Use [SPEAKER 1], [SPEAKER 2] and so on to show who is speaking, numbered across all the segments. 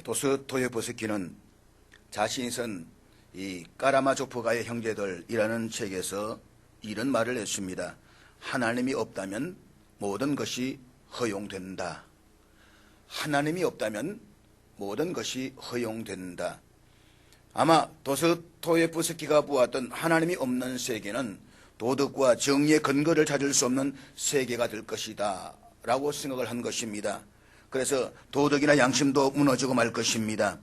[SPEAKER 1] 도스토예브스키는 자신이 쓴 이 까라마조프가의 형제들이라는 책에서 이런 말을 했습니다. 하나님이 없다면 모든 것이 허용된다. 하나님이 없다면 모든 것이 허용된다. 아마 도스토예브스키가 보았던 하나님이 없는 세계는 도덕과 정의의 근거를 찾을 수 없는 세계가 될 것이다 라고 생각을 한 것입니다. 그래서 도덕이나 양심도 무너지고 말 것입니다.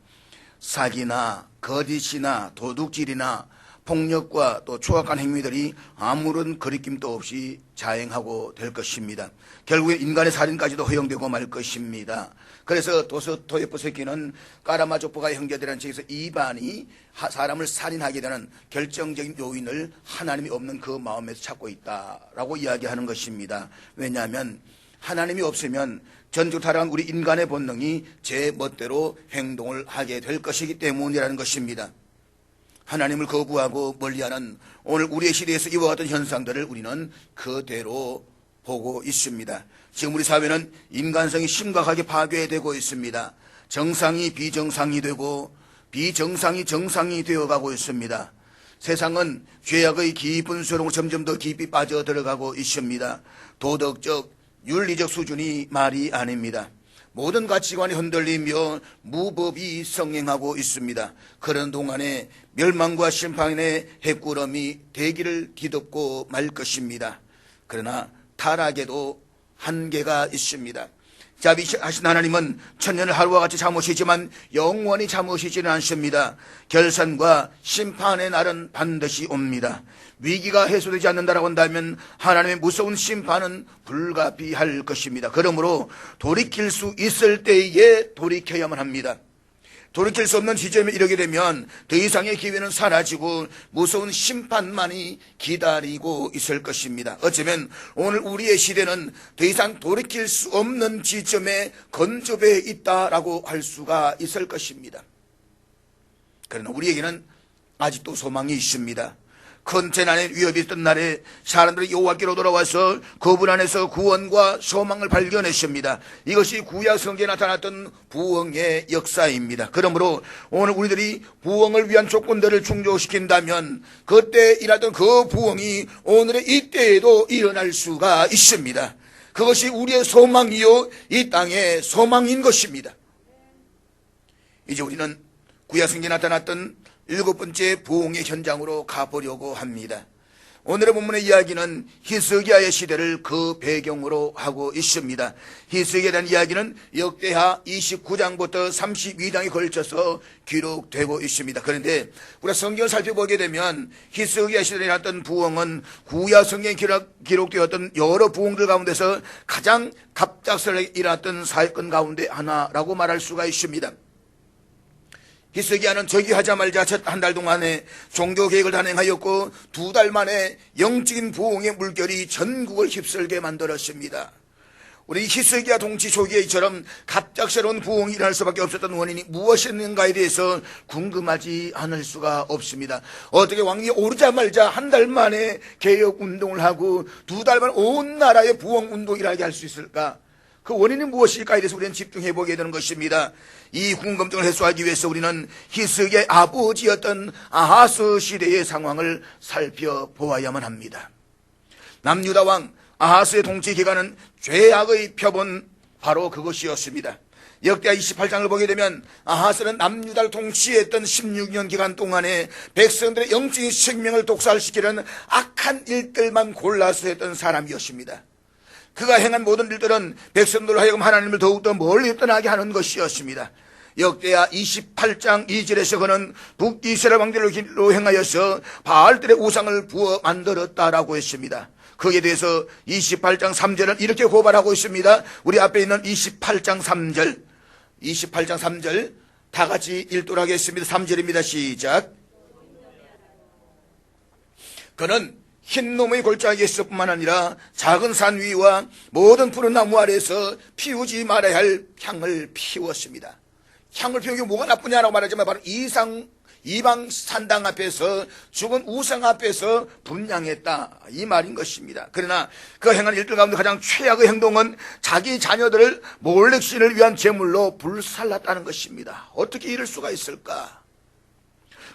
[SPEAKER 1] 사기나 거짓이나 도둑질이나 폭력과 또 추악한 행위들이 아무런 거리낌도 없이 자행하고 될 것입니다. 결국에 인간의 살인까지도 허용되고 말 것입니다. 그래서 도스토예브스키는 까라마조프가의 형제들이라는 책에서 이반이 사람을 살인하게 되는 결정적인 요인을 하나님이 없는 그 마음에서 찾고 있다라고 이야기하는 것입니다. 왜냐하면 하나님이 없으면 전적으로 타락한 우리 인간의 본능이 제 멋대로 행동을 하게 될 것이기 때문이라는 것입니다. 하나님을 거부하고 멀리하는 오늘 우리의 시대에서 이와 같은 현상들을 우리는 그대로 보고 있습니다. 지금 우리 사회는 인간성이 심각하게 파괴되고 있습니다. 정상이 비정상이 되고 비정상이 정상이 되어가고 있습니다. 세상은 죄악의 깊은 수렁으로 점점 더 깊이 빠져들어가고 있습니다. 도덕적 윤리적 수준이 말이 아닙니다. 모든 가치관이 흔들리며 무법이 성행하고 있습니다. 그런 동안에 멸망과 심판의 해꾸럼이 대기를 뒤덮고 말 것입니다. 그러나 타락에도 한계가 있습니다. 자비하신 하나님은 천년을 하루와 같이 참으시지만 영원히 참으시지는 않습니다. 결산과 심판의 날은 반드시 옵니다. 위기가 해소되지 않는다라고 한다면 하나님의 무서운 심판은 불가피할 것입니다. 그러므로 돌이킬 수 있을 때에 돌이켜야만 합니다. 돌이킬 수 없는 지점에 이르게 되면 더 이상의 기회는 사라지고 무서운 심판만이 기다리고 있을 것입니다. 어쩌면 오늘 우리의 시대는 더 이상 돌이킬 수 없는 지점에 건조해 있다라고 할 수가 있을 것입니다. 그러나 우리에게는 아직도 소망이 있습니다. 큰 재난의 위협이 있던 날에 사람들이 여호와께로 돌아와서 그분 안에서 구원과 소망을 발견했습니다. 이것이 구약 성경에 나타났던 부흥의 역사입니다. 그러므로 오늘 우리들이 부흥을 위한 조건들을 충족시킨다면 그때 일하던 그 부흥이 오늘의 이때에도 일어날 수가 있습니다. 그것이 우리의 소망이요 이 땅의 소망인 것입니다. 이제 우리는 구약 성경에 나타났던 7번째 부흥의 현장으로 가보려고 합니다. 오늘의 본문의 이야기는 히스기야의 시대를 그 배경으로 하고 있습니다. 히스기야에 대한 이야기는 역대하 29장부터 32장에 걸쳐서 기록되고 있습니다. 그런데 우리가 성경을 살펴보게 되면 히스기야 시대에 일어났던 부흥은 구약 성경에 기록되었던 여러 부흥들 가운데서 가장 갑작스럽게 일어났던 사건 가운데 하나라고 말할 수가 있습니다. 히스기야는 즉위하자마자 첫 한 달 동안에 종교개혁을 단행하였고 2달 만에 영적인 부흥의 물결이 전국을 휩쓸게 만들었습니다. 우리 히스기야 통치 초기에처럼 갑작스러운 부흥이 일어날 수밖에 없었던 원인이 무엇이었는가에 대해서 궁금하지 않을 수가 없습니다. 어떻게 왕이 오르자마자 한 달 만에 개혁운동을 하고 2달 만에 온 나라의 부흥운동이 일어나게 할 수 있을까? 그 원인은 무엇일까에 대해서 우리는 집중해 보게 되는 것입니다. 이 궁금증을 해소하기 위해서 우리는 히스기야의 아버지였던 아하스 시대의 상황을 살펴보아야만 합니다. 남유다 왕 아하스의 통치 기간은 죄악의 표본 바로 그것이었습니다. 역대하 28장을 보게 되면 아하스는 남유다를 통치했던 16년 기간 동안에 백성들의 영적인 생명을 독살시키는 악한 일들만 골라서 했던 사람이었습니다. 그가 행한 모든 일들은 백성들로 하여금 하나님을 더욱더 멀리 떠나게 하는 것이었습니다. 역대하 28장 2절에서 그는 북이스라엘 왕들로 행하여서 바알들의 우상을 부어 만들었다라고 했습니다. 거기에 대해서 28장 3절은 이렇게 고발하고 있습니다. 우리 앞에 있는 28장 3절 다 같이 읽도록 하겠습니다. 3절입니다. 시작. 그는 흰놈의 골짜기에 있을 뿐만 아니라 작은 산 위와 모든 푸른 나무 아래에서 피우지 말아야 할 향을 피웠습니다. 향을 피우는 게 뭐가 나쁘냐라고 말하지만 바로 이방 산당 앞에서 죽은 우상 앞에서 분향했다, 이 말인 것입니다. 그러나 그 행한 일들 가운데 가장 최악의 행동은 자기 자녀들을 몰렉신을 위한 제물로 불살랐다는 것입니다. 어떻게 이럴 수가 있을까?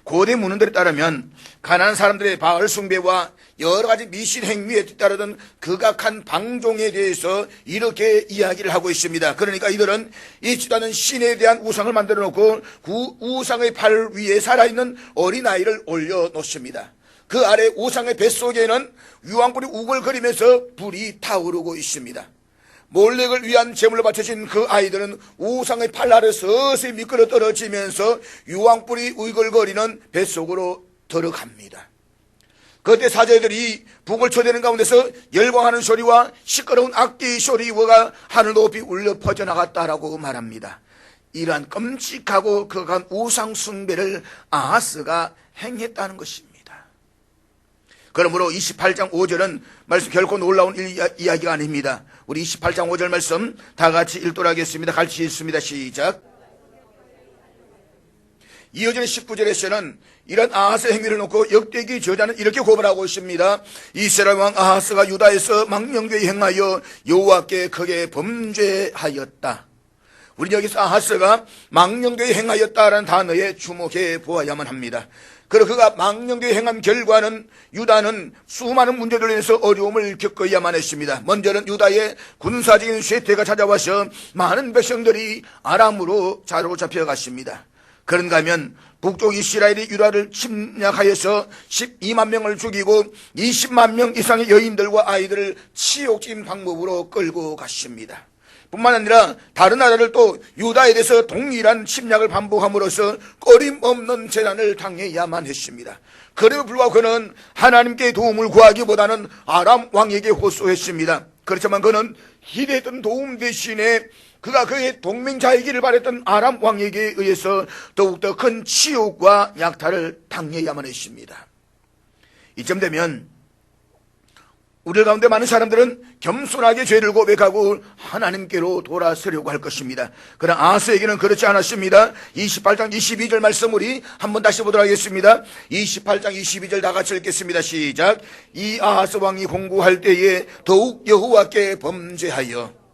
[SPEAKER 1] 고대 문헌들에 따르면 가나안 사람들의 바알 숭배와 여러 가지 미신 행위에 따르던 극악한 방종에 대해서 이렇게 이야기를 하고 있습니다. 그러니까 이들은 있지도 않은 신에 대한 우상을 만들어 놓고 그 우상의 발 위에 살아있는 어린아이를 올려놓습니다. 그 아래 우상의 뱃속에는 유황불이 우글거리면서 불이 타오르고 있습니다. 몰렉을 위한 제물로 바쳐진 그 아이들은 우상의 팔 아래 서서히 미끄러 떨어지면서 유황불이 우글거리는 뱃속으로 들어갑니다. 그때 사제들이 북을 쳐대는 가운데서 열광하는 소리와 시끄러운 악기 소리가 하늘 높이 울려 퍼져나갔다라고 말합니다. 이러한 끔찍하고 극한 우상 숭배를 아하스가 행했다는 것입니다. 그러므로 28장 5절은 말씀 결코 놀라운 이야기가 아닙니다. 우리 28장 5절 말씀 다 같이 읽도록 하겠습니다. 같이 읽습니다. 시작. 이어지는 19절에서는 이런 아하스 행위를 놓고 역대기 저자는 이렇게 고발하고 있습니다. 이스라엘 왕 아하스가 유다에서 망령되이 행하여 여호와께 크게 범죄하였다. 우리 여기서 아하스가 망령되이 행하였다라는 단어에 주목해 보아야만 합니다. 그리고 그가 망령되이 행한 결과는 유다는 수많은 문제들로 인해서 어려움을 겪어야만 했습니다. 먼저는 유다의 군사적인 쇠퇴가 찾아와서 많은 백성들이 아람으로 사로잡혀 갔습니다. 그런가 하면 북쪽 이스라엘이 유다를 침략하여서 12만 명을 죽이고 20만 명 이상의 여인들과 아이들을 치욕적인 방법으로 끌고 갔습니다. 뿐만 아니라 다른 나라를 또 유다에 대해서 동일한 침략을 반복함으로써 꺼림없는 재난을 당해야만 했습니다. 그럼에도 불구하고 그는 하나님께 도움을 구하기보다는 아람 왕에게 호소했습니다. 그렇지만 그는 기대했던 도움 대신에 그가 그의 동맹자이기를 바랬던 아람 왕에게 의해서 더욱더 큰 치욕과 약탈을 당해야만 했습니다. 이쯤 되면 우리 가운데 많은 사람들은 겸손하게 죄를 고백하고 하나님께로 돌아서려고 할 것입니다. 그러나 아하스에게는 그렇지 않았습니다. 28장 22절 말씀 우리 한번 다시 보도록 하겠습니다. 28장 22절 다 같이 읽겠습니다. 시작. 이 아하스 왕이 공고할 때에 더욱 여호와께 범죄하여.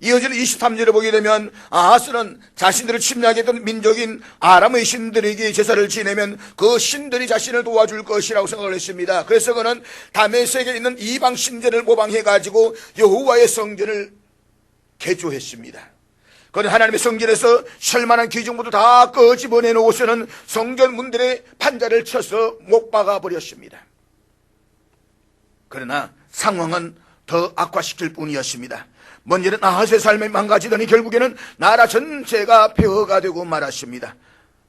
[SPEAKER 1] 이어지는 23절을 보게 되면 아하스는 자신들을 침략했던 민족인 아람의 신들에게 제사를 지내면 그 신들이 자신을 도와줄 것이라고 생각을 했습니다. 그래서 그는 다메섹에 있는 이방 신전을 모방해가지고 여호와의 성전을 개조했습니다. 그는 하나님의 성전에서 셜만한 기둥부터 다 끄집어내놓고서는 성전 문들에 판자를 쳐서 못 박아버렸습니다. 그러나 상황은 더 악화시킬 뿐이었습니다. 먼저는 아하스의 삶이 망가지더니 결국에는 나라 전체가 폐허가 되고 말았습니다.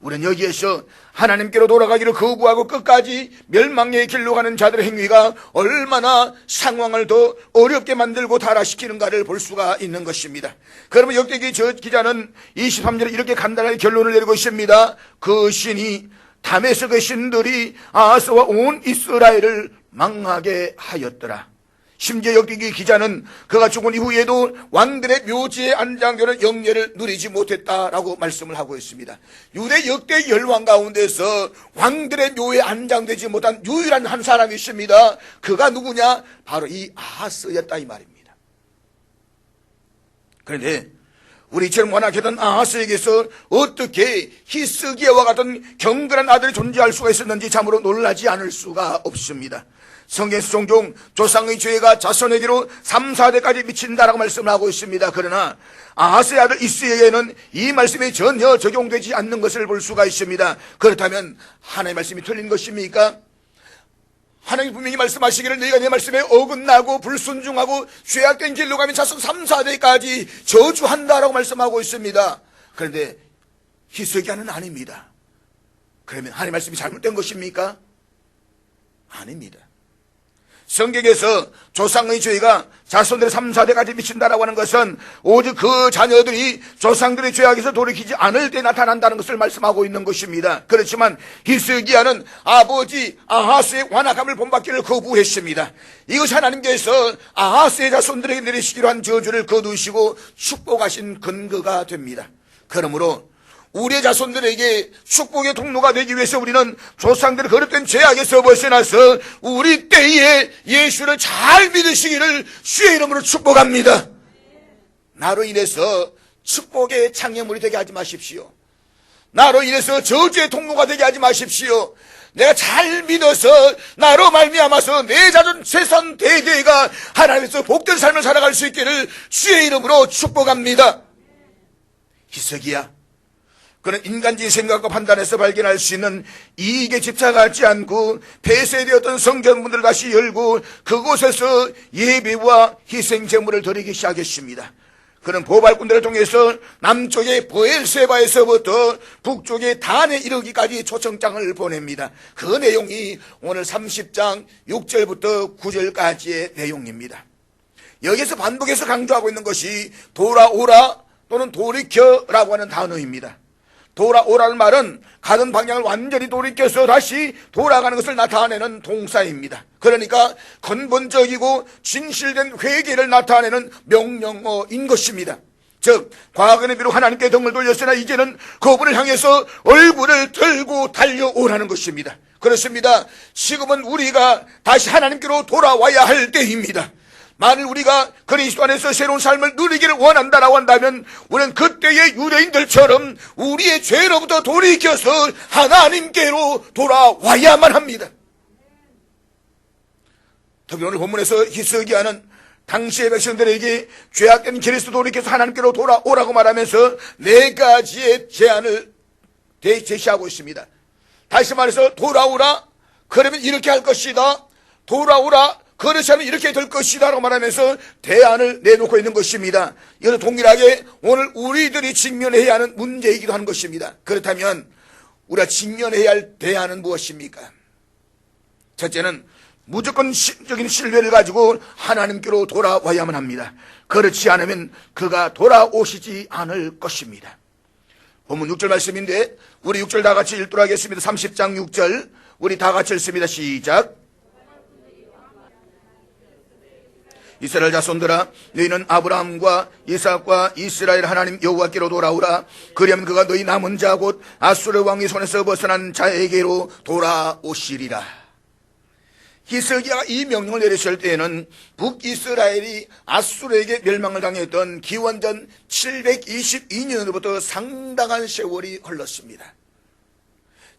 [SPEAKER 1] 우리는 여기에서 하나님께로 돌아가기를 거부하고 끝까지 멸망의 길로 가는 자들의 행위가 얼마나 상황을 더 어렵게 만들고 타락시키는가를 볼 수가 있는 것입니다. 그러면 역대기 저 기자는 23절에 이렇게 간단하게 결론을 내리고 있습니다. 그 신이 다메섹의 신들이 아하스와 온 이스라엘을 망하게 하였더라. 심지어 역대기 기자는 그가 죽은 이후에도 왕들의 묘지에 안장되는 영예를 누리지 못했다라고 말씀을 하고 있습니다. 유대 역대 열왕 가운데서 왕들의 묘에 안장되지 못한 유일한 한 사람이 있습니다. 그가 누구냐? 바로 이 아하스였다 이 말입니다. 그런데 우리처럼 완악했던 아하스에게서 어떻게 히스기야와 같은 경건한 아들이 존재할 수가 있었는지 참으로 놀라지 않을 수가 없습니다. 성경에서 종종 조상의 죄가 자손에게로 3, 4대까지 미친다라고 말씀을 하고 있습니다. 그러나 아하스의 아들 이스에게는 이 말씀이 전혀 적용되지 않는 것을 볼 수가 있습니다. 그렇다면 하나님의 말씀이 틀린 것입니까? 하나님이 분명히 말씀하시기를 너희가 내 말씀에 어긋나고 불순종하고 죄악된 길로 가면 자손 3, 4대까지 저주한다라고 말씀하고 있습니다. 그런데 히스기야는 아닙니다. 그러면 하나님의 말씀이 잘못된 것입니까? 아닙니다. 성경에서 조상의 죄가 자손들의 3, 4대까지 미친다라고 하는 것은 오직 그 자녀들이 조상들의 죄악에서 돌이키지 않을 때 나타난다는 것을 말씀하고 있는 것입니다. 그렇지만 히스기야는 아버지 아하스의 완악함을 본받기를 거부했습니다. 이것이 하나님께서 아하스의 자손들에게 내리시기로 한 저주를 거두시고 축복하신 근거가 됩니다. 그러므로 우리의 자손들에게 축복의 통로가 되기 위해서 우리는 조상들이 거듭된 죄악에서 벗어나서 우리 때에 예수를 잘 믿으시기를 주의 이름으로 축복합니다. 나로 인해서 축복의 창녀물이 되게 하지 마십시오. 나로 인해서 저주의 통로가 되게 하지 마십시오. 내가 잘 믿어서 나로 말미암아서 내 자손 세상 대대가 하나님께서 복된 삶을 살아갈 수 있기를 주의 이름으로 축복합니다. 히스기야, 그는 인간적인 생각과 판단에서 발견할 수 있는 이익에 집착하지 않고 폐쇄되었던 성전문들을 다시 열고 그곳에서 예배와 희생 제물을 드리기 시작했습니다. 그는 보발군대를 통해서 남쪽의 보엘세바에서부터 북쪽의 단에 이르기까지 초청장을 보냅니다. 그 내용이 오늘 30장 6절부터 9절까지의 내용입니다. 여기서 반복해서 강조하고 있는 것이 돌아오라 또는 돌이켜라고 하는 단어입니다. 돌아오라는 말은 가던 방향을 완전히 돌이켜서 다시 돌아가는 것을 나타내는 동사입니다. 그러니까 근본적이고 진실된 회개를 나타내는 명령어인 것입니다. 즉 과거에는 비록 하나님께 등을 돌렸으나 이제는 그분을 향해서 얼굴을 들고 달려오라는 것입니다. 그렇습니다. 지금은 우리가 다시 하나님께로 돌아와야 할 때입니다. 만일 우리가 그리스도 안에서 새로운 삶을 누리기를 원한다라고 한다면 우리는 그때의 유대인들처럼 우리의 죄로부터 돌이켜서 하나님께로 돌아와야만 합니다. 특히 오늘 본문에서 히스기야는 당시의 백성들에게 죄악된 그리스도 돌이켜서 하나님께로 돌아오라고 말하면서 네 가지의 제안을 제시하고 있습니다. 다시 말해서 돌아오라, 그러면 이렇게 할 것이다. 돌아오라, 그렇지 않으면 이렇게 될 것이다 라고 말하면서 대안을 내놓고 있는 것입니다. 이것은 동일하게 오늘 우리들이 직면해야 하는 문제이기도 하는 것입니다. 그렇다면 우리가 직면해야 할 대안은 무엇입니까? 첫째는 무조건 적인 신뢰를 가지고 하나님께로 돌아와야만 합니다. 그렇지 않으면 그가 돌아오시지 않을 것입니다. 본문 6절 말씀인데 우리 6절 다 같이 읽도록 하겠습니다. 30장 6절 우리 다 같이 읽습니다. 시작. 이스라엘 자손들아, 너희는 아브라함과 이삭과 이스라엘 하나님 여호와께로 돌아오라. 그리하면 그가 너희 남은 자 곧 아수르 왕의 손에서 벗어난 자에게로 돌아오시리라. 히스기야가 이 명령을 내렸을 때에는 북이스라엘이 아수르에게 멸망을 당했던 기원전 722년으로부터 상당한 세월이 흘렀습니다.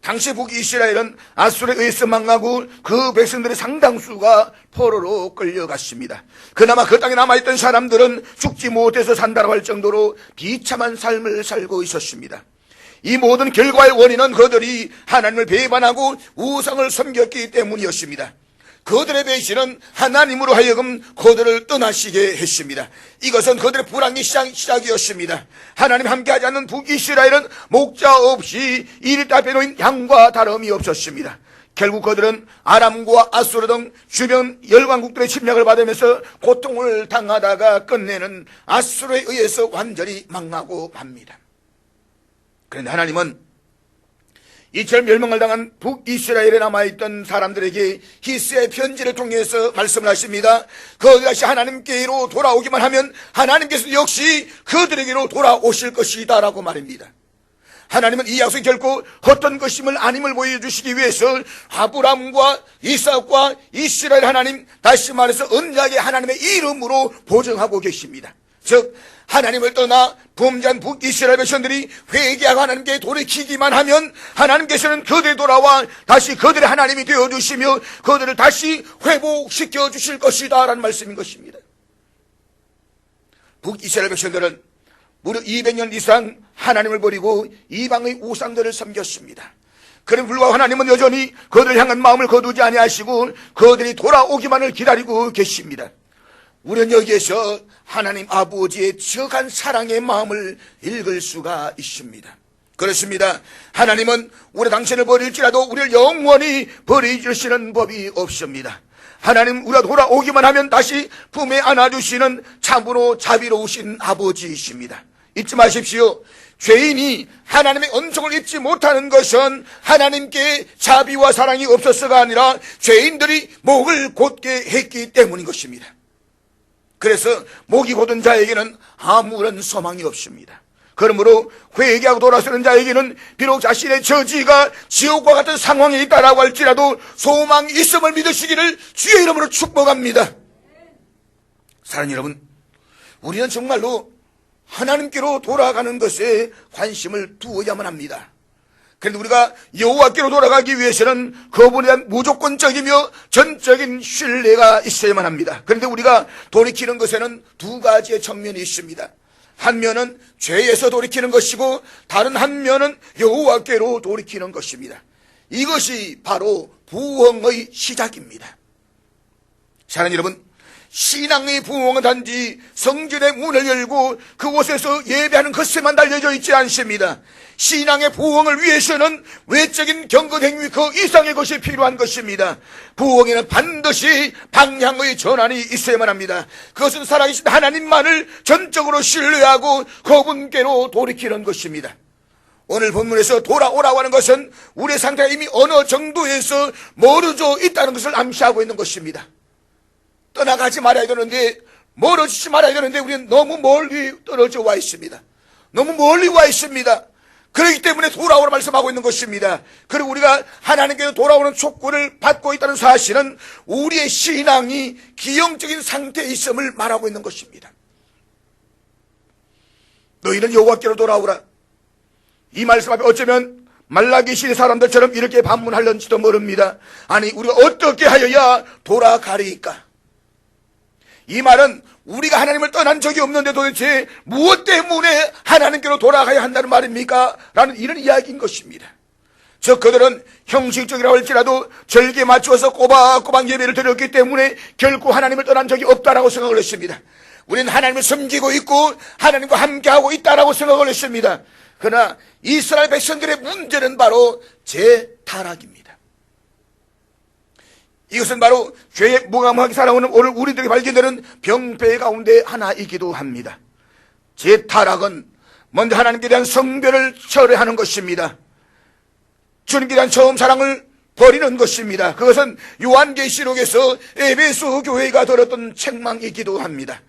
[SPEAKER 1] 당시 북이스라엘은 아수르에 의해서 망하고 그 백성들의 상당수가 포로로 끌려갔습니다. 그나마 그 땅에 남아있던 사람들은 죽지 못해서 산다고 할 정도로 비참한 삶을 살고 있었습니다. 이 모든 결과의 원인은 그들이 하나님을 배반하고 우상을 섬겼기 때문이었습니다. 그들의 배신은 하나님으로 하여금 그들을 떠나시게 했습니다. 이것은 그들의 불황의 시작이었습니다. 하나님 함께하지 않는 북이스라엘은 목자 없이 이리 다 빼놓인 양과 다름이 없었습니다. 결국 그들은 아람과 아수르 등 주변 열강국들의 침략을 받으면서 고통을 당하다가 끝내는 아수르에 의해서 완전히 망하고 맙니다. 그런데 하나님은 이처럼 멸망을 당한 북이스라엘에 남아있던 사람들에게 히스의 편지를 통해서 말씀을 하십니다. 그들이 다시 하나님께로 돌아오기만 하면 하나님께서 역시 그들에게로 돌아오실 것이다 라고 말입니다. 하나님은 이 약속이 결코 헛된 것임을 아님을 보여주시기 위해서 아브람과 이삭과 이스라엘 하나님, 다시 말해서 언약의 하나님의 이름으로 보증하고 계십니다. 즉 하나님을 떠나 범죄한 북이스라엘 백성들이 회개하고 하나님께 돌이키기만 하면 하나님께서는 그들이 돌아와 다시 그들의 하나님이 되어주시며 그들을 다시 회복시켜 주실 것이다 라는 말씀인 것입니다. 북이스라엘 백성들은 무려 200년 이상 하나님을 버리고 이방의 우상들을 섬겼습니다. 그럼 불구하고 하나님은 여전히 그들을 향한 마음을 거두지 아니하시고 그들이 돌아오기만을 기다리고 계십니다. 우리는 여기에서 하나님 아버지의 지극한 사랑의 마음을 읽을 수가 있습니다. 그렇습니다. 하나님은 우리 당신을 버릴지라도 우리를 영원히 버리시는 법이 없습니다. 하나님 우리가 돌아오기만 하면 다시 품에 안아주시는 참으로 자비로우신 아버지이십니다. 잊지 마십시오. 죄인이 하나님의 은총을 입지 못하는 것은 하나님께 자비와 사랑이 없어서가 아니라 죄인들이 목을 곧게 했기 때문인 것입니다. 그래서 목이 곧은 자에게는 아무런 소망이 없습니다. 그러므로 회개하고 돌아서는 자에게는 비록 자신의 처지가 지옥과 같은 상황에 있다라고 할지라도 소망이 있음을 믿으시기를 주의 이름으로 축복합니다. 사랑하는 여러분, 우리는 정말로 하나님께로 돌아가는 것에 관심을 두어야만 합니다. 그런데 우리가 여호와께로 돌아가기 위해서는 그분에 대한 무조건적이며 전적인 신뢰가 있어야만 합니다. 그런데 우리가 돌이키는 것에는 두 가지의 측면이 있습니다. 한 면은 죄에서 돌이키는 것이고 다른 한 면은 여호와께로 돌이키는 것입니다. 이것이 바로 부흥의 시작입니다. 사랑하는 여러분, 신앙의 부흥은 단지 성전의 문을 열고 그곳에서 예배하는 것에만 달려져 있지 않습니다. 신앙의 부흥을 위해서는 외적인 경건 행위 그 이상의 것이 필요한 것입니다. 부흥에는 반드시 방향의 전환이 있어야만 합니다. 그것은 살아계신 하나님만을 전적으로 신뢰하고 그분께로 돌이키는 것입니다. 오늘 본문에서 돌아오라고 하는 것은 우리의 상태가 이미 어느 정도에서 멀어져 있다는 것을 암시하고 있는 것입니다. 떠나가지 말아야 되는데, 멀어지지 말아야 되는데 우리는 너무 멀리 떨어져 와 있습니다. 너무 멀리 와 있습니다. 그렇기 때문에 돌아오라 말씀하고 있는 것입니다. 그리고 우리가 하나님께서 돌아오는 촉구를 받고 있다는 사실은 우리의 신앙이 기형적인 상태에 있음을 말하고 있는 것입니다. 너희는 여호와께로 돌아오라. 이 말씀 앞에 어쩌면 말라기 시대 사람들처럼 이렇게 반문하려는지도 모릅니다. 아니, 우리가 어떻게 하여야 돌아가리까? 이 말은 우리가 하나님을 떠난 적이 없는데 도대체 무엇 때문에 하나님께로 돌아가야 한다는 말입니까? 라는 이런 이야기인 것입니다. 즉 그들은 형식적이라고 할지라도 절기에 맞추어서 꼬박꼬박 예배를 드렸기 때문에 결코 하나님을 떠난 적이 없다라고 생각을 했습니다. 우리는 하나님을 섬기고 있고 하나님과 함께하고 있다라고 생각을 했습니다. 그러나 이스라엘 백성들의 문제는 바로 재타락입니다. 이것은 바로 죄에 무감하게 살아오는 오늘 우리들에게 발견되는 병폐 가운데 하나이기도 합니다. 재타락은 먼저 하나님께 대한 성별을 철회하는 것입니다. 주님께 대한 처음 사랑을 버리는 것입니다. 그것은 요한계시록에서 에베소 교회가 들었던 책망이기도 합니다.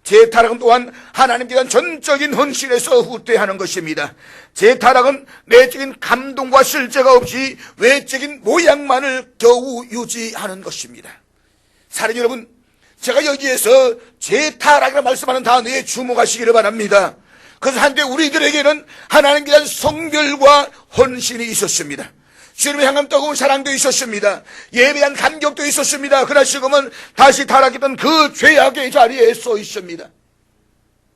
[SPEAKER 1] 재타락은 또한 하나님께 대한 전적인 헌신에서 후퇴하는 것입니다. 재타락은 내적인 감동과 실제가 없이 외적인 모양만을 겨우 유지하는 것입니다. 사랑하는 여러분, 제가 여기에서 재타락이라고 말씀하는 단어에 주목하시기를 바랍니다. 그래서 한때 우리들에게는 하나님께 대한 성별과 헌신이 있었습니다. 주님을 향한 뜨거운 사랑도 있었습니다. 예배에 대한 감격도 있었습니다. 그러나 지금은 다시 타락했던 그 죄악의 자리에 서 있습니다.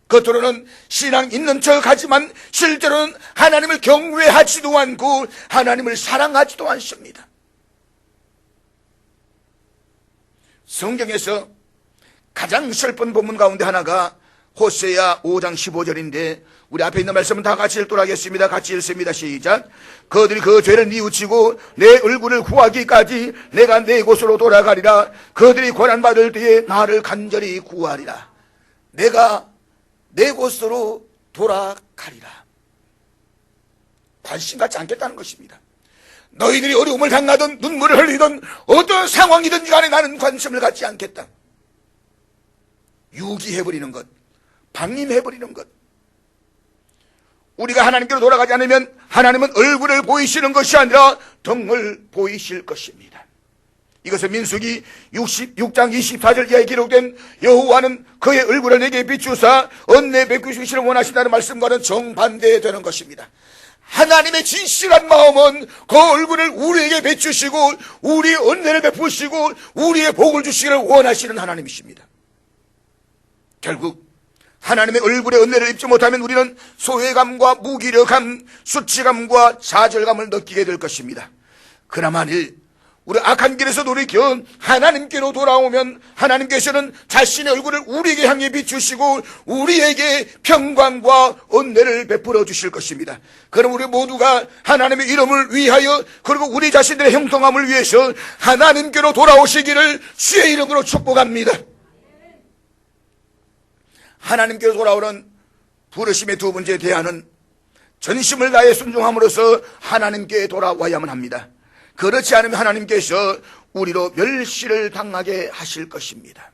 [SPEAKER 1] 겉으로는 신앙 있는 척하지만 실제로는 하나님을 경외하지도 않고 하나님을 사랑하지도 않습니다. 성경에서 가장 슬픈 본문 가운데 하나가 호세아 5장 15절인데 우리 앞에 있는 말씀은 다 같이 읽도록 하겠습니다. 같이 읽습니다. 시작. 그들이 그 죄를 뉘우치고 내 얼굴을 구하기까지 내가 내 곳으로 돌아가리라. 그들이 고난받을 때에 나를 간절히 구하리라. 내가 내 곳으로 돌아가리라. 관심 갖지 않겠다는 것입니다. 너희들이 어려움을 당하든 눈물을 흘리든 어떤 상황이든지 간에 나는 관심을 갖지 않겠다. 유기해버리는 것, 방임해버리는 것. 우리가 하나님께로 돌아가지 않으면 하나님은 얼굴을 보이시는 것이 아니라 등을 보이실 것입니다. 이것은 민수기 66장 24절 이하에 기록된 여호와는 그의 얼굴을 내게 비추사 은혜 베푸시기를 원하신다는 말씀과는 정반대되는 것입니다. 하나님의 진실한 마음은 그 얼굴을 우리에게 비추시고 우리의 은혜를 베푸시고 우리의 복을 주시기를 원하시는 하나님이십니다. 결국 하나님의 얼굴에 은혜를 입지 못하면 우리는 소외감과 무기력함, 수치감과 좌절감을 느끼게 될 것입니다. 그러나 만일 우리 악한 길에서 돌이켜 하나님께로 돌아오면 하나님께서는 자신의 얼굴을 우리에게 향해 비추시고 우리에게 평강과 은혜를 베풀어 주실 것입니다. 그럼 우리 모두가 하나님의 이름을 위하여 그리고 우리 자신들의 형통함을 위해서 하나님께로 돌아오시기를 주의 이름으로 축복합니다. 하나님께로 돌아오는 부르심의 두 번째 대안은 전심을 다해 순종함으로써 하나님께 돌아와야만 합니다. 그렇지 않으면 하나님께서 우리로 멸시를 당하게 하실 것입니다.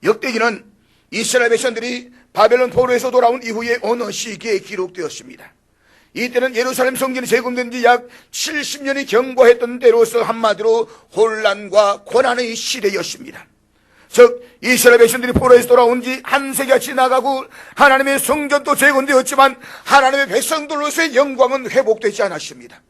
[SPEAKER 1] 역대기는 이스라엘 백성들이 바벨론 포로에서 돌아온 이후에 어느 시기에 기록되었습니다. 이때는 예루살렘 성전이 재건된 지 약 70년이 경과했던 때로서 한마디로 혼란과 고난의 시대였습니다. 즉 이스라엘 백성들이 포로에서 돌아온 지 한 세기가 지나가고 하나님의 성전도 재건되었지만 하나님의 백성들로서의 영광은 회복되지 않았습니다.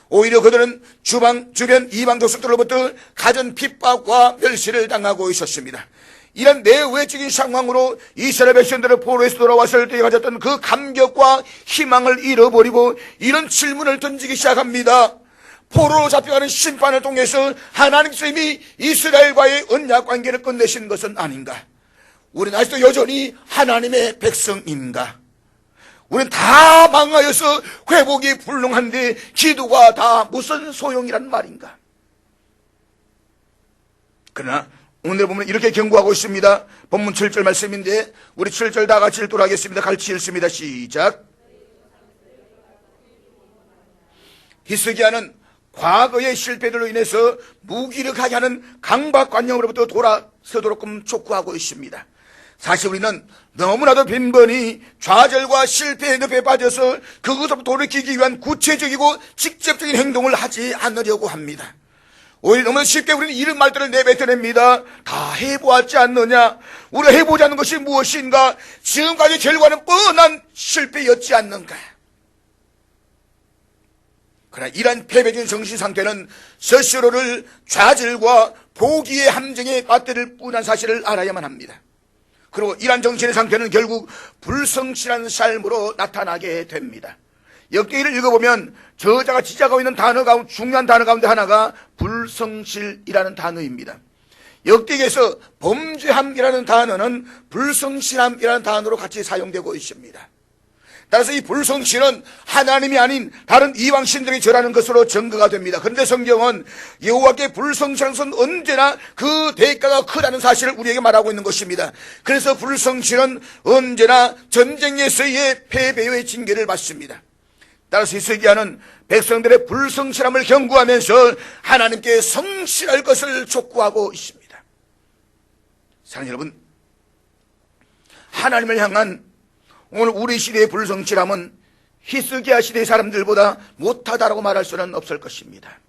[SPEAKER 1] 오히려 그들은 주변 이방 족속들로부터 갖은 핍박과 멸시를 당하고 있었습니다. 이런 내외적인 상황으로 이스라엘 백성들을 포로에서 돌아왔을 때 가졌던 그 감격과 희망을 잃어버리고 이런 질문을 던지기 시작합니다. 포로로 잡혀가는 심판을 통해서 하나님께서 이미 이스라엘과의 언약 관계를 끝내신 것은 아닌가? 우리는 아직도 여전히 하나님의 백성인가? 우리는 다 망하여서 회복이 불능한데 기도가 다 무슨 소용이란 말인가? 그러나 오늘 보면 이렇게 경고하고 있습니다. 본문 7절 말씀인데 우리 7절 다 같이 읽도록 하겠습니다. 같이 읽습니다. 시작. 히스기야는 과거의 실패들로 인해서 무기력하게 하는 강박관념으로부터 돌아서도록끔 촉구하고 있습니다. 사실 우리는 너무나도 빈번히 좌절과 실패의 늪에 빠져서 그것으로부터 돌이키기 위한 구체적이고 직접적인 행동을 하지 않으려고 합니다. 오히려 너무 쉽게 우리는 이런 말들을 내뱉어냅니다. 다 해보았지 않느냐? 우리가 해보지 않는 것이 무엇인가? 지금까지 결과는 뻔한 실패였지 않는가? 그러나 이러한 패배적인 정신 상태는 스스로를 좌절과 포기의 함정에 빠뜨릴 뿐한 사실을 알아야만 합니다. 그리고 이러한 정신의 상태는 결국 불성실한 삶으로 나타나게 됩니다. 역대기를 읽어보면 저자가 지적하고 있는 단어 가운데 중요한 단어 가운데 하나가 불성실이라는 단어입니다. 역대기에서 범죄함이라는 단어는 불성실함이라는 단어로 같이 사용되고 있습니다. 따라서 이 불성실은 하나님이 아닌 다른 이방 신들이 절하는 것으로 증거가 됩니다. 그런데 성경은 여호와께 불성실한 것은 언제나 그 대가가 크다는 사실을 우리에게 말하고 있는 것입니다. 그래서 불성실은 언제나 전쟁에서의 패배의 징계를 받습니다. 따라서 히스기야는 백성들의 불성실함을 경고하면서 하나님께 성실할 것을 촉구하고 있습니다. 사랑하는 여러분, 하나님을 향한 오늘 우리 시대의 불성실함은 히스기야 시대의 사람들보다 못하다라고 말할 수는 없을 것입니다.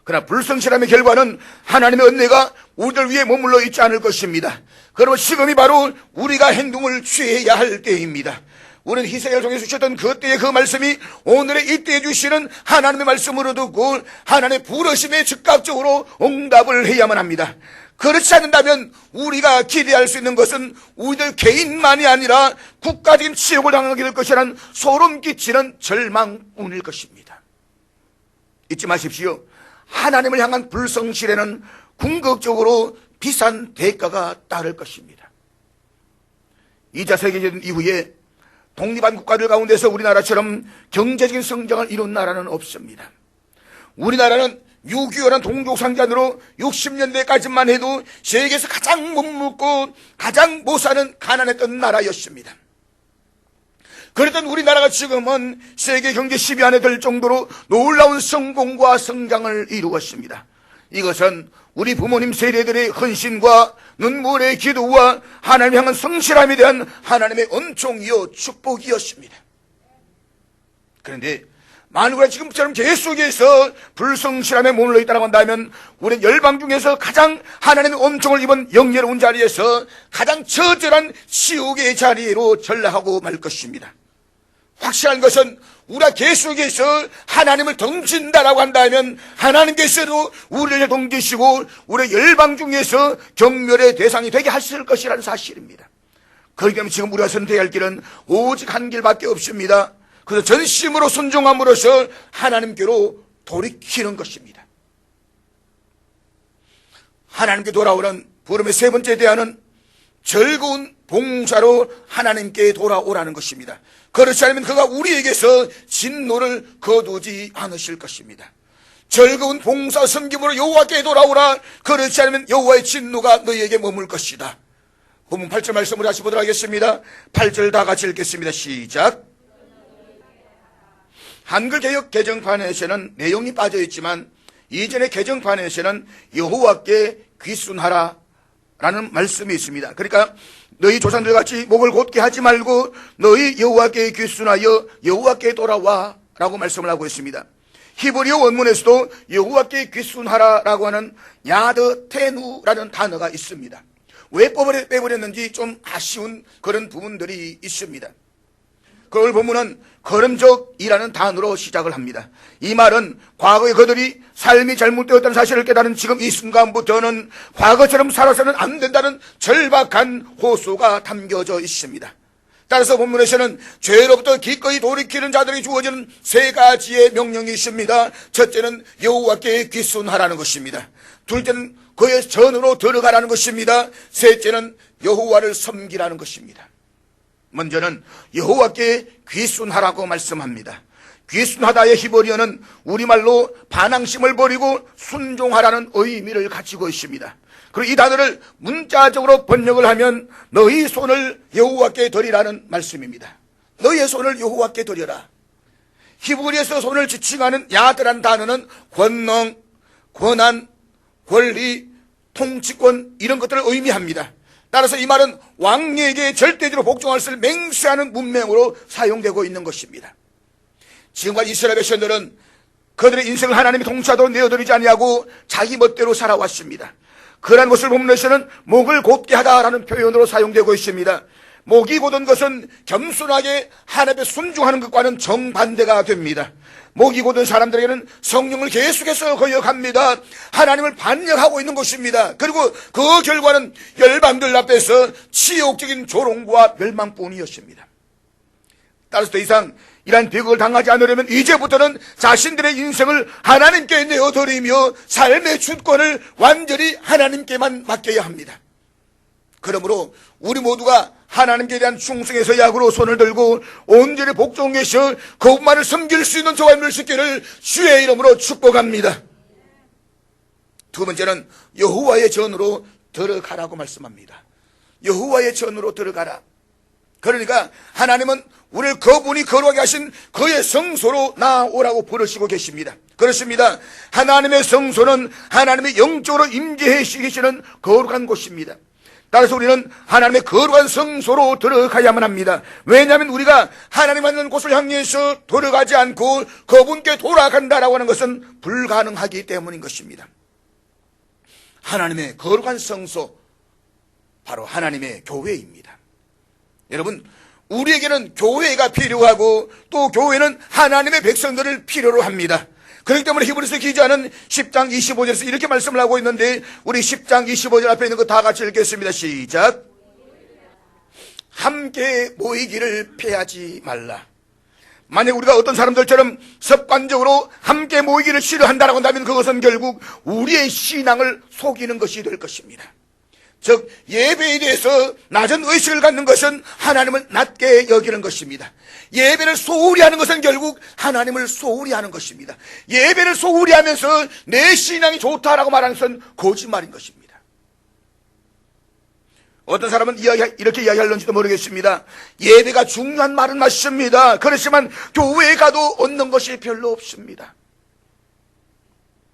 [SPEAKER 1] 그러나 불성실함의 결과는 하나님의 은혜가 우리들 위에 머물러 있지 않을 것입니다. 그러면 지금이 바로 우리가 행동을 취해야 할 때입니다. 우리는 히스기야를 통해서 주셨던 그때의 그 말씀이 오늘의 이때에 주시는 하나님의 말씀으로 듣고 하나님의 부르심에 즉각적으로 응답을 해야만 합니다. 그렇지 않는다면 우리가 기대할 수 있는 것은 우리들 개인만이 아니라 국가적인 치욕을 당하게 될 것이라는 소름 끼치는 절망뿐일 것입니다. 잊지 마십시오. 하나님을 향한 불성실에는 궁극적으로 비싼 대가가 따를 것입니다. 2차 세계대전 이후에 독립한 국가들 가운데서 우리나라처럼 경제적인 성장을 이룬 나라는 없습니다. 우리나라는 6.25란 동족상잔으로 60년대까지만 해도 세계에서 가장 못 먹고 가장 못 사는 가난했던 나라였습니다. 그랬던 우리나라가 지금은 세계 경제 10위 안에 들 정도로 놀라운 성공과 성장을 이루었습니다. 이것은 우리 부모님 세대들의 헌신과 눈물의 기도와 하나님 향한 성실함에 대한 하나님의 은총이요 축복이었습니다. 그런데 만약 우리가 지금처럼 계속해서 불성실함에 머물러 있다고 한다면 우리는 열방 중에서 가장 하나님의 은총을 입은 영예로운 자리에서 가장 처절한 지옥의 자리로 전락하고 말 것입니다. 확실한 것은 우리가 계속해서 하나님을 덩친다라고 한다면 하나님께서도 우리를 덩치시고 우리 열방 중에서 경멸의 대상이 되게 하실 것이라는 사실입니다. 그렇기 때문에 지금 우리가 선택해야 할 길은 오직 한 길밖에 없습니다. 그래서 전심으로 순종함으로써 하나님께로 돌이키는 것입니다. 하나님께 돌아오는 부름의 세 번째 대안은 즐거운 봉사로 하나님께 돌아오라는 것입니다. 그렇지 않으면 그가 우리에게서 진노를 거두지 않으실 것입니다. 즐거운 봉사 섬김으로 여호와께 돌아오라. 그렇지 않으면 여호와의 진노가 너희에게 머물 것이다. 본문 8절 말씀을 다시 보도록 하겠습니다. 8절 다 같이 읽겠습니다. 시작. 한글개역 개정판에서는 내용이 빠져 있지만 이전의 개정판에서는 여호와께 귀순하라 라는 말씀이 있습니다. 그러니까 너희 조상들 같이 목을 곧게 하지 말고 너희 여호와께 귀순하여 여호와께 돌아와 라고 말씀을 하고 있습니다. 히브리어 원문에서도 여호와께 귀순하라라고 하는 야드 테누라는 단어가 있습니다. 왜 빼버렸는지 좀 아쉬운 그런 부분들이 있습니다. 그걸 보면은 거름적이라는 단어로 시작을 합니다. 이 말은 과거에 그들이 삶이 잘못되었다는 사실을 깨달은 지금 이 순간부터는 과거처럼 살아서는 안 된다는 절박한 호소가 담겨져 있습니다. 따라서 본문에서는 죄로부터 기꺼이 돌이키는 자들에게 주어지는 세 가지의 명령이 있습니다. 첫째는 여호와께 귀순하라는 것입니다. 둘째는 그의 전으로 들어가라는 것입니다. 셋째는 여호와를 섬기라는 것입니다. 먼저는 여호와께 귀순하라고 말씀합니다. 귀순하다의 히브리어는 우리말로 반항심을 버리고 순종하라는 의미를 가지고 있습니다. 그리고 이 단어를 문자적으로 번역을 하면 너희 손을 여호와께 드리라는 말씀입니다. 너희의 손을 여호와께 드려라. 히브리에서 손을 지칭하는 야드라는 단어는 권능, 권한, 권리, 통치권 이런 것들을 의미합니다. 따라서 이 말은 왕에게 절대적으로 복종할 것을 맹세하는 문명으로 사용되고 있는 것입니다. 지금까지 이스라엘 백성들은 그들의 인생을 하나님이 통치하도록 내어드리지 아니하고 자기 멋대로 살아왔습니다. 그러한 것을 본문에서는 목을 곧게 하다라는 표현으로 사용되고 있습니다. 목이 곧은 것은 겸손하게 하나님에 순종하는 것과는 정반대가 됩니다. 목이 곧은 사람들에게는 성령을 계속해서 거역합니다. 하나님을 반역하고 있는 것입니다. 그리고 그 결과는 열방들 앞에서 치욕적인 조롱과 멸망뿐이었습니다. 따라서 더 이상 이러한 비극을 당하지 않으려면 이제부터는 자신들의 인생을 하나님께 내어드리며 삶의 주권을 완전히 하나님께만 맡겨야 합니다. 그러므로 우리 모두가 하나님께 대한 충성에서 약으로 손을 들고 온전히 복종해서 그분만을 섬길 수 있는 저와 여러분들 있기를 주의 이름으로 축복합니다. 두 번째는 여호와의 전으로 들어가라고 말씀합니다. 여호와의 전으로 들어가라. 그러니까 하나님은 우리를 그분이 거룩하게 하신 그의 성소로 나오라고 부르시고 계십니다. 그렇습니다. 하나님의 성소는 하나님의 영적으로 임재해 계시는 거룩한 곳입니다. 따라서 우리는 하나님의 거룩한 성소로 들어가야만 합니다. 왜냐하면 우리가 하나님 있는 곳을 향해서 들어가지 않고 그분께 돌아간다라고 하는 것은 불가능하기 때문인 것입니다. 하나님의 거룩한 성소, 바로 하나님의 교회입니다. 여러분, 우리에게는 교회가 필요하고 또 교회는 하나님의 백성들을 필요로 합니다. 그렇기 때문에 히브리서 기자는 10장 25절에서 이렇게 말씀을 하고 있는데 우리 10장 25절 앞에 있는 거 다 같이 읽겠습니다. 시작. 함께 모이기를 피하지 말라. 만약 우리가 어떤 사람들처럼 습관적으로 함께 모이기를 싫어한다라고 한다면 그것은 결국 우리의 신앙을 속이는 것이 될 것입니다. 즉 예배에 대해서 낮은 의식을 갖는 것은 하나님을 낮게 여기는 것입니다. 예배를 소홀히 하는 것은 결국 하나님을 소홀히 하는 것입니다. 예배를 소홀히 하면서 내 신앙이 좋다라고 말하는 것은 거짓말인 것입니다. 어떤 사람은 이렇게 이야기할런지도 모르겠습니다. 예배가 중요한 말은 맞습니다. 그렇지만 교회에 가도 얻는 것이 별로 없습니다.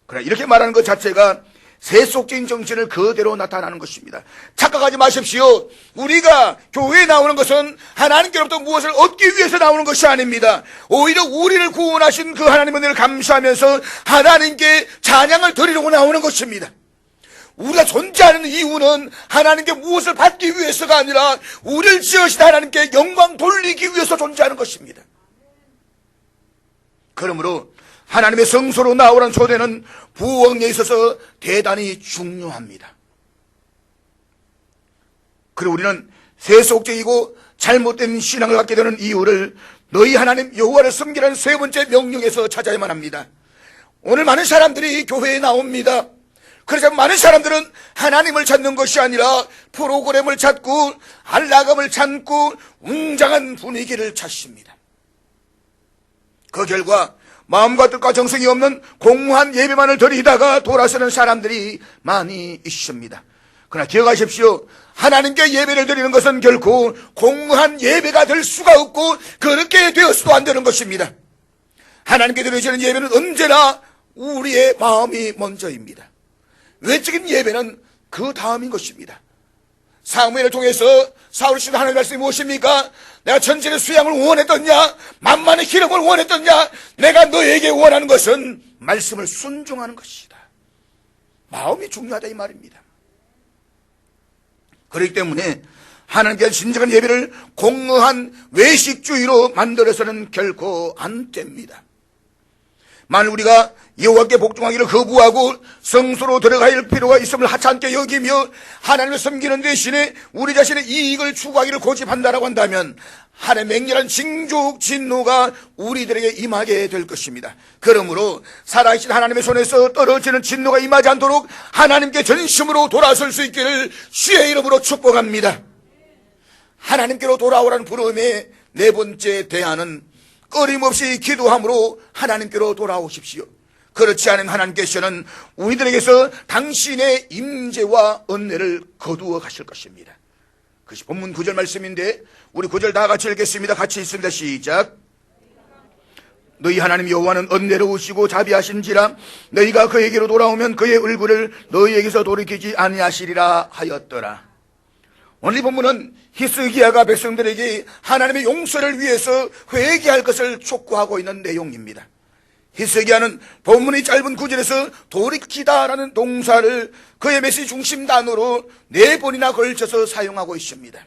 [SPEAKER 1] 그러나 이렇게 말하는 것 자체가 세속적인 정신을 그대로 나타나는 것입니다. 착각하지 마십시오. 우리가 교회에 나오는 것은 하나님께로부터 무엇을 얻기 위해서 나오는 것이 아닙니다. 오히려 우리를 구원하신 그 하나님의 은혜를 감사하면서 하나님께 찬양을 드리려고 나오는 것입니다. 우리가 존재하는 이유는 하나님께 무엇을 받기 위해서가 아니라 우리를 지으신 하나님께 영광 돌리기 위해서 존재하는 것입니다. 그러므로 하나님의 성소로 나오라는 초대는 부흥에 있어서 대단히 중요합니다. 그리고 우리는 세속적이고 잘못된 신앙을 갖게 되는 이유를 너희 하나님 여호와를 섬기라는 세 번째 명령에서 찾아야만 합니다. 오늘 많은 사람들이 교회에 나옵니다. 그래서 많은 사람들은 하나님을 찾는 것이 아니라 프로그램을 찾고 안락함을 찾고 웅장한 분위기를 찾습니다. 그 결과 마음과 뜻과 정성이 없는 공허한 예배만을 드리다가 돌아서는 사람들이 많이 있습니다. 그러나 기억하십시오. 하나님께 예배를 드리는 것은 결코 공허한 예배가 될 수가 없고 그렇게 되어서도 안 되는 것입니다. 하나님께 드려지는 예배는 언제나 우리의 마음이 먼저입니다. 외적인 예배는 그 다음인 것입니다. 사무엘을 통해서 사울이 시도 하나님의 말씀이 무엇입니까? 내가 전쟁의 수양을 원했더냐? 만만의 기름을 원했더냐? 내가 너에게 원하는 것은 말씀을 순종하는 것이다. 마음이 중요하다 이 말입니다. 그렇기 때문에 하나님께 진정한 예배를 공허한 외식주의로 만들어서는 결코 안 됩니다. 만일 우리가 여호와께 복종하기를 거부하고 성소로 들어갈 필요가 있음을 하찮게 여기며 하나님을 섬기는 대신에 우리 자신의 이익을 추구하기를 고집한다라고 한다면 하나님의 맹렬한 징조 진노가 우리들에게 임하게 될 것입니다. 그러므로 살아계신 하나님의 손에서 떨어지는 진노가 임하지 않도록 하나님께 전심으로 돌아설 수 있기를 주의 이름으로 축복합니다. 하나님께로 돌아오라는 부름의 네 번째 대안은 끊임없이 기도함으로 하나님께로 돌아오십시오. 그렇지 않으면 하나님께서는 우리들에게서 당신의 임재와 은혜를 거두어 가실 것입니다. 그것이 본문 9절 말씀인데 우리 9절 다 같이 읽겠습니다. 같이 읽습니다. 시작. 너희 하나님 여호와는 은혜로우시고 자비하신지라 너희가 그에게로 돌아오면 그의 얼굴을 너희에게서 돌이키지 아니하시리라 하였더라. 오늘 이 본문은 히스기야가 백성들에게 하나님의 용서를 위해서 회개할 것을 촉구하고 있는 내용입니다. 히스기야는 본문의 짧은 구절에서 돌이키다라는 동사를 그의 메시지 중심 단어로 4번이나 걸쳐서 사용하고 있습니다.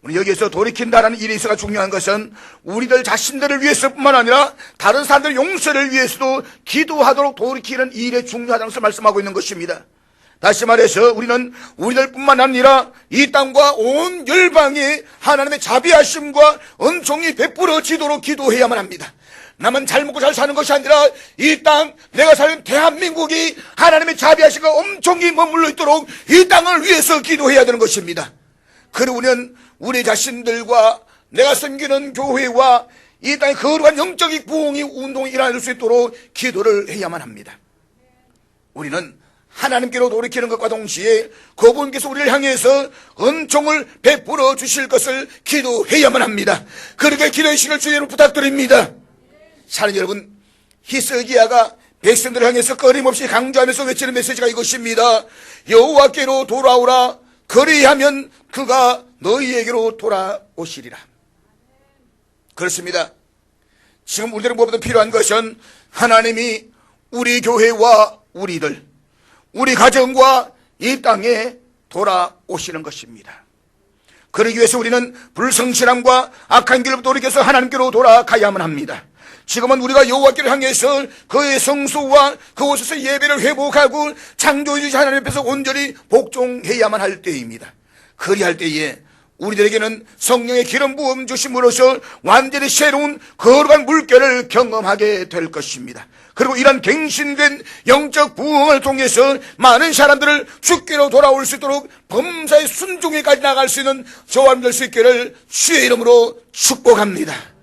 [SPEAKER 1] 우리 여기에서 돌이킨다라는 일이 있어가 중요한 것은 우리들 자신들을 위해서뿐만 아니라 다른 사람들 용서를 위해서도 기도하도록 돌이키는 일에 중요하다는 것을 말씀하고 있는 것입니다. 다시 말해서 우리는 우리들뿐만 아니라 이 땅과 온 열방에 하나님의 자비하심과 은총이 베풀어지도록 기도해야만 합니다. 나만 잘 먹고 잘 사는 것이 아니라 이 땅, 내가 사는 대한민국이 하나님의 자비하심과 은총이 머물러 있도록 이 땅을 위해서 기도해야 되는 것입니다. 그리고 우리는 우리 자신들과 내가 섬기는 교회와 이 땅의 거룩한 영적인 부흥이 운동이 일어날 수 있도록 기도를 해야만 합니다. 우리는 하나님께로 돌이키는 것과 동시에 그분께서 우리를 향해서 은총을 베풀어 주실 것을 기도해야만 합니다. 그렇게 기도해 주시길 주의로 부탁드립니다. 사랑하는 여러분, 히스기야가 백성들을 향해서 끊임없이 강조하면서 외치는 메시지가 이것입니다. 여호와께로 돌아오라. 그리하면 그가 너희에게로 돌아오시리라. 그렇습니다. 지금 우리들은 무엇보다 필요한 것은 하나님이 우리 교회와 우리 가정과 이 땅에 돌아오시는 것입니다. 그러기 위해서 우리는 불성실함과 악한 길을 돌이켜서 하나님께로 돌아가야만 합니다. 지금은 우리가 여호와께를 향해서 그의 성소와 그곳에서 예배를 회복하고 창조주신 하나님 앞에서 온전히 복종해야만 할 때입니다. 그리할 때에 우리들에게는 성령의 기름 부음 주심으로써 완전히 새로운 거룩한 물결을 경험하게 될 것입니다. 그리고 이런 갱신된 영적 부흥을 통해서 많은 사람들을 주께로 돌아올 수 있도록 범사의 순종에까지 나갈 수 있는 저와 될 수 있기를 주의 이름으로 축복합니다.